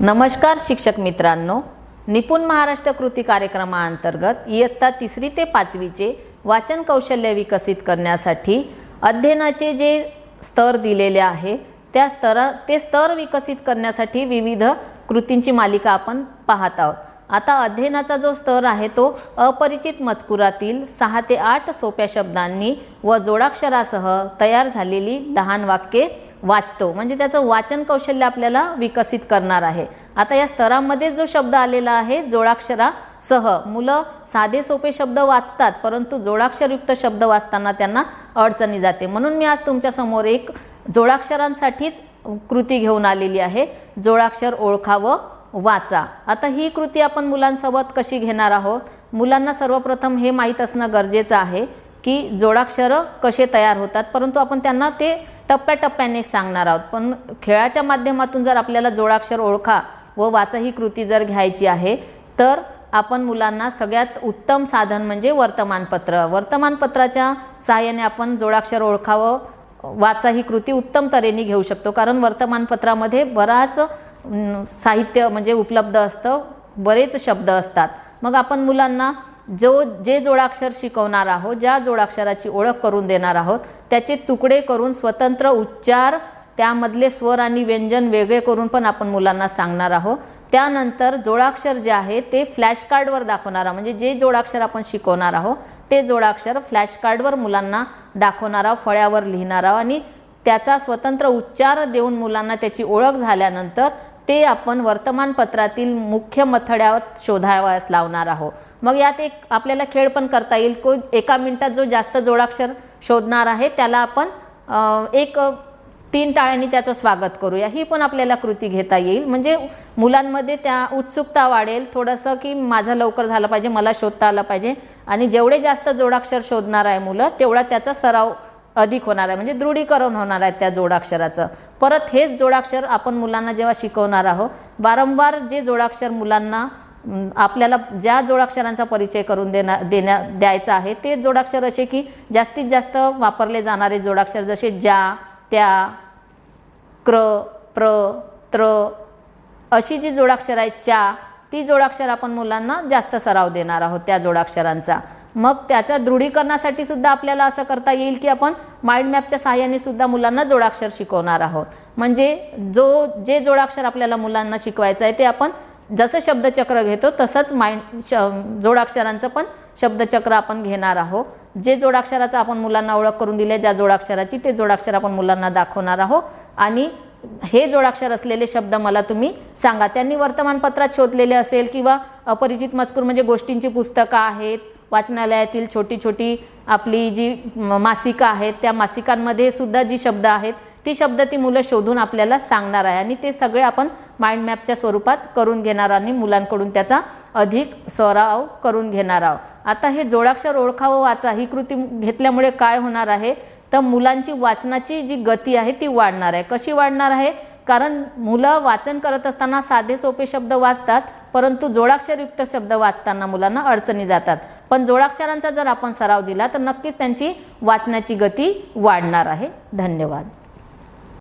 नमस्कार शिक्षक मित्रांनो, निपुण महाराष्ट्र कृती कार्यक्रमाअंतर्गत इयत्ता 3री ते 5वीचे वाचन कौशल्य विकसित करण्यासाठी अध्ययनाचे जे स्तर दिलेले आहे ते स्तर विकसित करण्यासाठी विविध कृतींची मालिका आपण पाहत आहोत। आता अध्ययनाचा जो स्तर आहे तो अपरिचित मजकुरातील 6 ते 8 सोप्या शब्दांनी व जोडाक्षरासह तयार झालेली लहान वाक्ये वाचतो, म्हणजे त्याचं वाचन कौशल्य आपल्याला विकसित करणार आहे। आता या स्तरामध्ये जो शब्द आलेला आहे जोडाक्षरासह, मुलं साधे सोपे शब्द वाचतात परंतु जोडाक्षरयुक्त शब्द वाचताना त्यांना अडचणी जाते, म्हणून मी आज तुमच्या समोर एक जोडाक्षरांसाठीच कृती घेऊन आलेली आहे, जोडाक्षर ओळखा व वाचा। आता ही कृती आपण मुलांसोबत कशी घेणार आहोत? मुलांना सर्वप्रथम हे माहीत असणं गरजेचं आहे की जोडाक्षर कसे तयार होतात, परंतु आपण त्यांना ते टप्प्याटप्प्याने सांगणार आहोत। पण खेळाच्या माध्यमातून जर आपल्याला जोडाक्षर ओळखा व वाचा ही कृती जर घ्यायची आहे तर आपण मुलांना सगळ्यात उत्तम साधन म्हणजे वर्तमानपत्राच्या सहाय्याने आपण जोडाक्षर ओळखा व वाचा ही कृती उत्तम तऱ्हेने घेऊ शकतो, कारण वर्तमानपत्रामध्ये बराच साहित्य म्हणजे उपलब्ध असतं, बरेच शब्द असतात। मग आपण मुलांना जे जोडाक्षर शिकवणार आहोत, ज्या जोडाक्षराची ओळख करून देणार आहोत त्याचे तुकडे करून स्वतंत्र उच्चार, त्यामधले स्वर आणि व्यंजन वेगळे करून पण आपण मुलांना सांगणार आहोत। त्यानंतर जोडाक्षर जे आहे ते फ्लॅश कार्डवर दाखवणार आहोत, म्हणजे जे जोडाक्षर आपण शिकवणार आहोत ते जोडाक्षर फ्लॅश कार्डवर मुलांना दाखवणार आहोत, फळ्यावर लिहिणार आहोत आणि त्याचा स्वतंत्र उच्चार देऊन मुलांना त्याची ओळख झाल्यानंतर ते आपण वर्तमानपत्रातील मुख्य मथळ्यावर शोधावयास लावणार आहोत। मग यात एक आपल्याला खेळ पण करता येईल, एका मिनिटात जो जास्त जोडाक्षर शोधणार आहे त्याला आपण 3 टाळ्यांनी त्याचं स्वागत करूया, ही पण आपल्याला कृती घेता येईल, म्हणजे मुलांमध्ये त्या उत्सुकता वाढेल थोडंसं की माझं लवकर झालं पाहिजे, मला शोधता आलं पाहिजे, आणि जेवढे जास्त जोडाक्षर शोधणार आहे मुलं तेवढा त्याचा सराव अधिक होणार आहे, म्हणजे दृढीकरण होणार आहे त्या जोडाक्षराचं। परत हेच जोडाक्षर आपण मुलांना जेव्हा शिकवणार आहोत, वारंवार जे जोडाक्षर मुलांना आपल्याला ज्या जोडाक्षरांचा परिचय करून द्यायचा आहे ते जोडाक्षर असे की जास्तीत जास्त वापरले जाणारे जोडाक्षर जसे ज्या, त्या, क्र, प्र, त्र अशी जी जोडाक्षर आहेत, च्या, ती जोडाक्षर आपण मुलांना जास्त सराव देणार आहोत त्या जोडाक्षरांचा। मग त्याच्या दृढीकरणासाठी सुद्धा आपल्याला असं करता येईल की आपण माइंड मॅपच्या सहाय्याने सुद्धा मुलांना जोडाक्षर शिकवणार आहोत, म्हणजे जे जोडाक्षर आपल्याला मुलांना शिकवायचं आहे ते आपण जसं शब्दचक्र घेतो तसंच जोडाक्षरांचं पण शब्दचक्र आपण घेणार आहोत। जे जोडाक्षराचा आपण मुलांना ओळख करून दिले, ज्या जोडाक्षराची, ते जोडाक्षर आपण मुलांना दाखवणार आहोत आणि हे जोडाक्षर असलेले शब्द मला तुम्ही सांगा। त्यांनी वर्तमानपत्रात शोधलेले असेल किंवा अपरिचित मजकूर म्हणजे गोष्टींची पुस्तकं आहेत, वाचनालयातील छोटी छोटी आपली जी मासिकं आहेत त्या मासिकांमध्ये सुद्धा जी शब्द आहेत ती मुलं शोधून आपल्याला सांगणार आहे आणि ते सगळे आपण माइंड मॅपच्या स्वरूपात करून घेणार आणि मुलांकडून त्याचा अधिक सराव करून घेणार आहोत। आता हे जोडाक्षर ओळखा व वाचा ही कृती घेतल्यामुळे काय होणार आहे तर मुलांची वाचनाची जी गती आहे ती वाढणार आहे। कशी वाढणार आहे? कारण मुलं वाचन करत असताना साधे सोपे शब्द वाचतात परंतु जोडाक्षरयुक्त शब्द वाचताना मुलांना अडचणी जातात, पण जोडाक्षरांचा जर आपण सराव दिला तर नक्कीच त्यांची वाचनाची गती वाढणार आहे। धन्यवाद।